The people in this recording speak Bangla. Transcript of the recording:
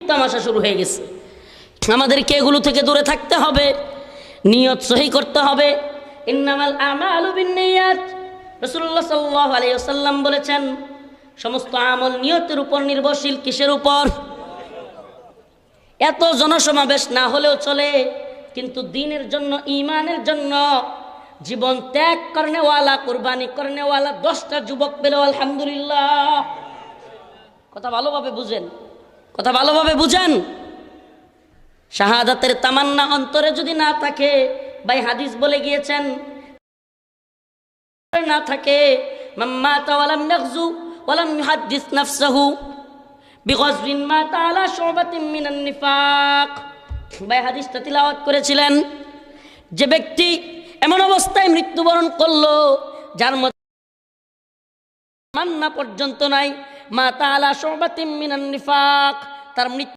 তামাশা শুরু হয়ে গেছে। আমাদেরকে এগুলো থেকে দূরে থাকতে হবে, নিয়ত সহি করতে হবে। ইন্নামাল আমালু বিন্নিয়াত, রাসূলুল্লাহ সাল্লাল্লাহু আলাইহি ওয়াসাল্লাম বলেছেন সমস্ত আমল নিয়তের উপর নির্ভরশীল। কিসের উপর? এত জনসমাবেশ না হলেও চলে, কিন্তু দ্বীনের জন্য, ঈমানের জন্য জীবন ত্যাগ করনেওয়ালা, কুরবানি করনেওয়ালা 10টা যুবক পেল, আলহামদুলিল্লাহ। কথা ভালোভাবে বুঝেন, কথা ভালোভাবে বুঝেন। শাহাদাতের তামান্না অন্তরে যদি না থাকে, ভাই হাদিস বলে গিয়েছেন, না থাকে, মাম্মাতা ওয়ালাম ইয়াগজু ওয়ালাম ইউহাদ্দিস নাফসাহু বিগজবিন মাতা আলা শুবাতিন মিনান নিফাক। ভাই হাদিসটা তিলাওয়াত করেছিলেন। যে ব্যক্তি এমন অবস্থায় মৃত্যুবরণ করলো যার মধ্যে তামান্না পর্যন্ত নাই, মাতা আলা শুবাতিন মিনান নিফাক, তার মৃত্যু